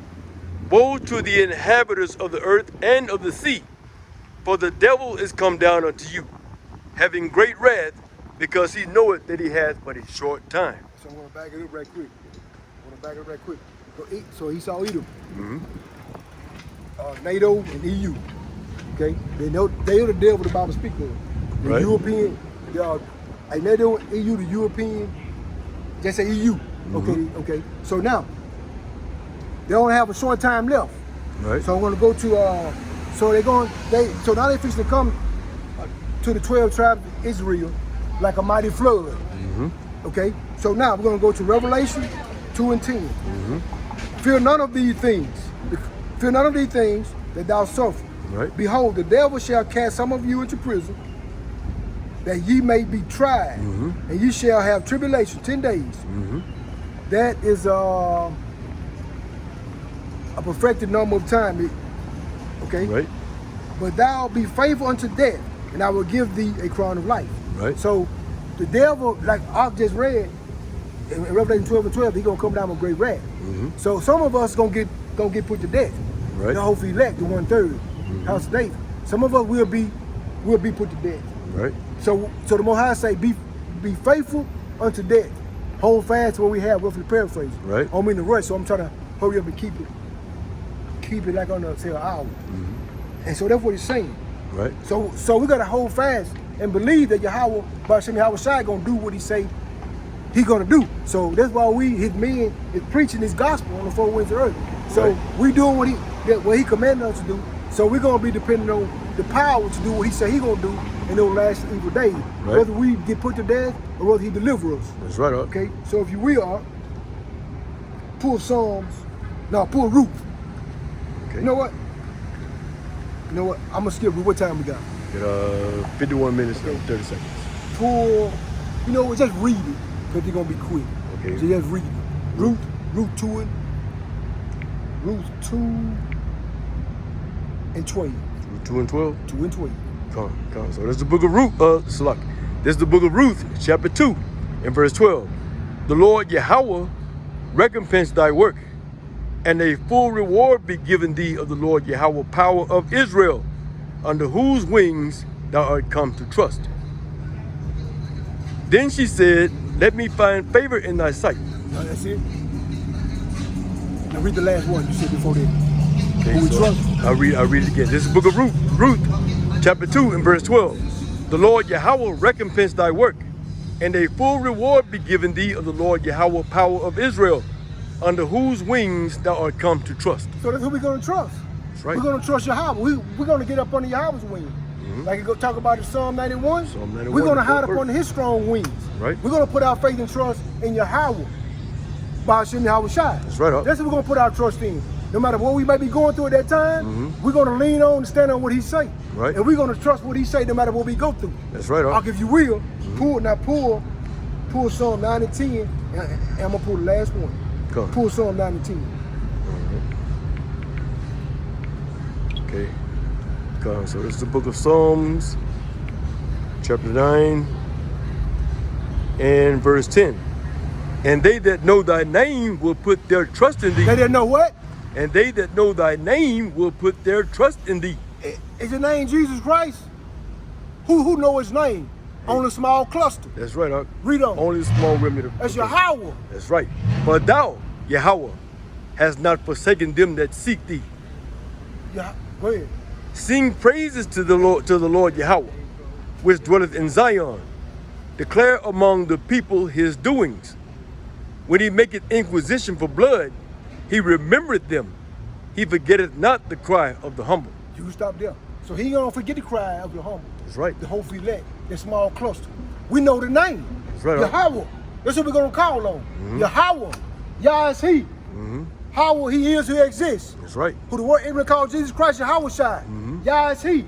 Woe to the inhabitants of the earth and of the sea, for the devil is come down unto you, having great wrath, because he knoweth that he hath but a short time. So I'm gonna back it up right quick. So Esau, Edom, NATO and EU. Okay, they are the devil the Bible speaks of. The Right. European, NATO, EU, the European. Just say EU. Okay. So now they only have a short time left. Right. So I'm going to go to, so now they're fixing to come to the 12 tribes of Israel like a mighty flood. Mm-hmm. Okay, so now we're going to go to Revelation 2 and 10. Mm-hmm. Fear none of these things. Fear none of these things that thou suffer. Right. Behold, the devil shall cast some of you into prison, that ye may be tried, Mm-hmm. and ye shall have tribulation 10 days. Mm-hmm. That is a perfected number of time. Okay? Right. But thou be faithful unto death, and I will give thee a crown of life. Right. So the devil, like I just read in Revelation 12 and 12, he's gonna come down with great wrath. Mm-hmm. So some of us gonna get put to death. Right. The hopefully elect, the 1/3, house of David. Some of us will be put to death. Right. So the Most High say, be faithful unto death. Hold fast to what we have, roughly paraphrase. Right. I don't mean to rush, so I'm trying to hurry up and keep it like on say an hour. Mm-hmm. And so that's what he's saying. Right. So we gotta hold fast and believe that Yahweh, Ba'ashem Yahweh Shai, gonna do what he say he gonna do. So that's why his men, is preaching his gospel on the four winds of earth. So Right. we doing what he commanded us to do. So we're gonna be depending on the power to do what he say he gonna do in those last evil days. Right. Whether we get put to death or whether he deliver us. That's right. Okay, so if you will, pull Ruth. Okay. You know what? I'm gonna skip Ruth. What time we got? Get 51 minutes and 30 seconds. Pull, just read it, because they're gonna be quick. Okay. So just read it. Ruth 2 and 12. 2 and 12. 2 and 12. Come on. So this is the book of Ruth. Salak. This is the book of Ruth, chapter 2, and verse 12. The Lord Yahweh recompense thy work, and a full reward be given thee of the Lord Yahweh, power of Israel, under whose wings thou art come to trust. Then she said, let me find favor in thy sight. That's it. Now read the last one you said before that. Okay, Who we so trust. I'll read it again. This is the book of Ruth, chapter 2 and verse 12. The Lord Yahweh recompense thy work, and a full reward be given thee of the Lord Yahweh, power of Israel, under whose wings thou art come to trust. So that's who we're going to trust. That's right. We're going to trust Yahweh. We're going to get up under Yahweh's wing. Mm-hmm. Like you go talk about in Psalm 91. Psalm 91, We're going to the hide fourth up under his strong wings. Right. We're going to put our faith and trust in Yahweh. Ba'ashem Yahweh Shai. That's right. That's what we're going to put our trust in. No matter what we may be going through at that time, we're going to lean on and stand on what he say. Right. And we're going to trust what he say no matter what we go through. That's right. Like if you will, pull Psalm 9 and 10, and I'm going to pull the last one. Come. Pull Psalm 9 and 10. Okay. Come. So this is the book of Psalms, chapter 9 and verse 10. And they that know thy name will put their trust in thee. They didn't know what? And they that know thy name will put their trust in thee. Is your name Jesus Christ? Who know his name? Only a small cluster. That's right, Huck. Read on. Only a small remnant of That's okay. Yahweh. That's right. But thou, Yahweh, hast not forsaken them that seek thee. Yeah, go ahead. Sing praises to the Lord Yahweh, which dwelleth in Zion. Declare among the people his doings. When he maketh inquisition for blood, he remembereth them. He forgetteth not the cry of the humble. You can stop there. So he don't forget the cry of the humble. That's right. The whole elect, the small cluster. We know the name. That's right. Yahweh. That's what we're going to call on. Yahweh. Yah is he. Yahweh, he is who exists. That's right. Who the word Abraham called Jesus Christ, Yahweh Shai. Yah is he.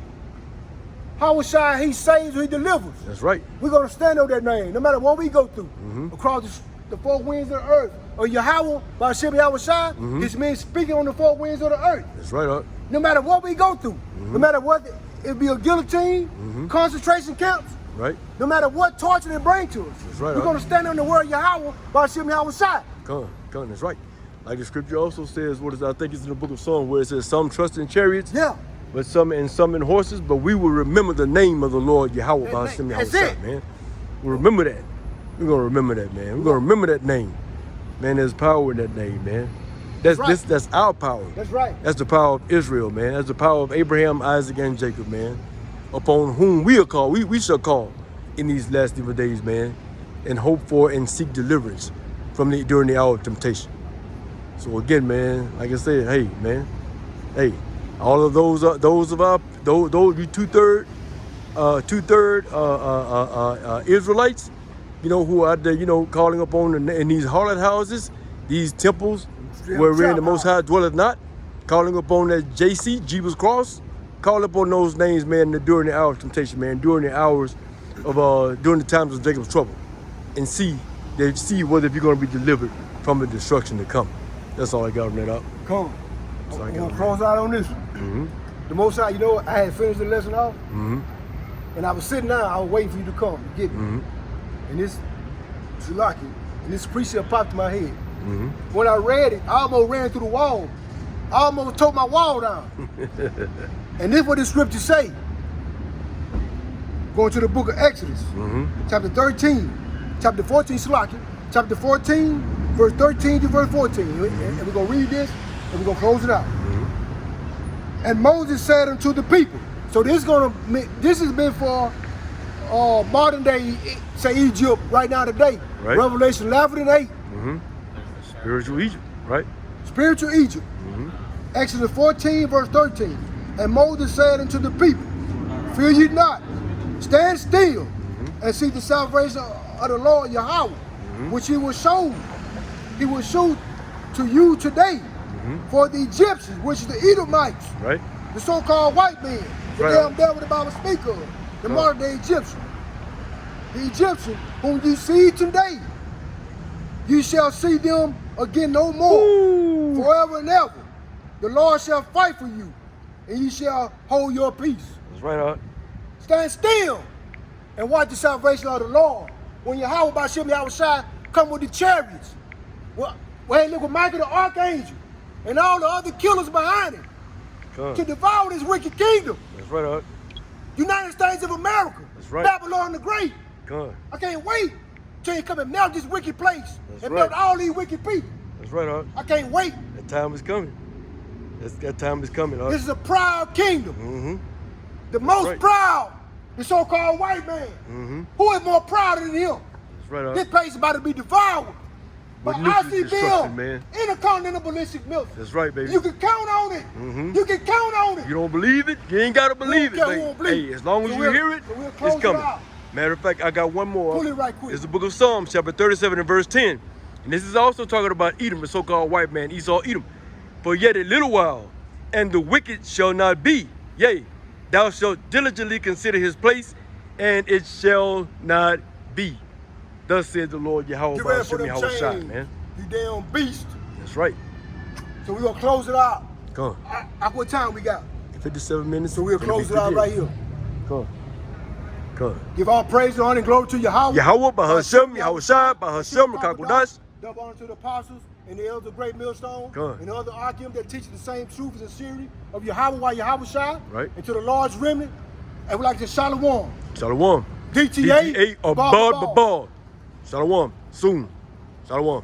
Yahweh Shai, he saves, he delivers. That's right. We're going to stand on that name, no matter what we go through. Across the four winds of the earth. Or Yahweh, Ba'ashem Yahweh Shai, this means speaking on the four winds of the earth. That's right, Huck. No matter what we go through, no matter what, it be a guillotine, concentration camps, Right. no matter what torture they bring to us. That's right, We're going to stand on the word Yahweh, Ba'ashem Yahweh Shai. Come, that's right. Like the scripture also says, I think it's in the book of Psalms, where it says, some trust in chariots, Yeah. but some in horses, but we will remember the name of the Lord Yahweh, Ba'ashem Yahweh That's Shai, it. man. We'll remember that. We're going to remember that, man. We're going to remember that name. Man, there's power in that name, man. That's right. That's our power. That's right. That's the power of Israel, man. That's the power of Abraham, Isaac, and Jacob, man. Upon whom we are called, we shall call in these last evil days, man, and hope for and seek deliverance from during the hour of temptation. So again, man, like I said, hey, man, Hey, all of those of our those you two-third Israelites, who are out there, calling upon in these harlot houses, these temples wherein the Most High dwelleth not, calling upon that JC, Jeebus Cross, call upon those names, man, during the hour of temptation, man, during the hours of during the times of Jacob's trouble, and see whether if you're going to be delivered from the destruction to come. That's all I got on that up. Come. I'm going to close out on this one. Mm-hmm. The Most High, I had finished the lesson off, Mm-hmm. and I was sitting down, I was waiting for you to come and get me. Mm-hmm. And this Zulaki, and this precept popped in my head. Mm-hmm. When I read it, I almost ran through the wall. I almost tore my wall down. And this is what the scriptures say. Going to the book of Exodus, chapter 13, chapter 14, Zulaki, chapter 14, verse 13 to verse 14. And we're going to read this, and we're going to close it out. And Moses said unto the people, so this has been for modern day, say Egypt, right now today. Right. Revelation 11 and 8. Spiritual Egypt, right? Spiritual Egypt. Exodus 14, verse 13. And Moses said unto the people, fear ye not, stand still, and see the salvation of the Lord Yahweh, which he will show to you today. For the Egyptians, which is the Edomites, Right. the so-called white man, the Right. damn devil the Bible speak of, the modern day Egyptian. The Egyptian whom you see today, you shall see them again no more, forever and ever. The Lord shall fight for you, and you shall hold your peace. That's right, Art. Stand still and watch the salvation of the Lord. When Yahweh Bashim Yahushua come with the chariots, well, hey, look with Michael the archangel and all the other killers behind him to devour this wicked kingdom. That's right, Art. United States of America. That's right. Babylon the Great. Come. I can't wait till you come and melt this wicked place That's and right. melt all these wicked people. That's right, Art. I can't wait. That time is coming. That time is coming, Art. This is a proud kingdom. The most right. proud, the so-called white man. Who is more prouder than him? That's right, Art. This place is about to be devoured. But nuclear ICBM, destruction, man. intercontinental ballistic missiles. That's right, baby. You can count on it. You can count on it. You don't believe it? You ain't gotta believe it, care, we baby. won't believe Hey, it. as long as So you we'll- hear it, so we'll close it's it coming. out. Matter of fact, I got one more. Pull it right quick. It's the book of Psalms, chapter 37 and verse 10. And this is also talking about Edom, the so-called white man, Esau, Edom. For yet a little while, and the wicked shall not be. Yea, thou shalt diligently consider his place, and it shall not be. Thus said the Lord Yahweh, Get ready for them chains, man. you damn beast. That's right. So we're going to close it out. Come on. What time we got? 57 minutes. So we'll close it out right here. Come on. Come on. Give all praise, honor, and glory to Yahweh. Yahweh, Bahashem, Yahushua, Bahashem, Rakakudash. Double honor to the apostles and the elders of Great Millstone Good. and the other Archeum that teach the same truth and sincerity of Yahweh while Yahweh shine. Right. And to the large remnant. And we like to Shalom. Shalom. DTA, DTA, Abad, Babad. Shalom. Soon. Shalom.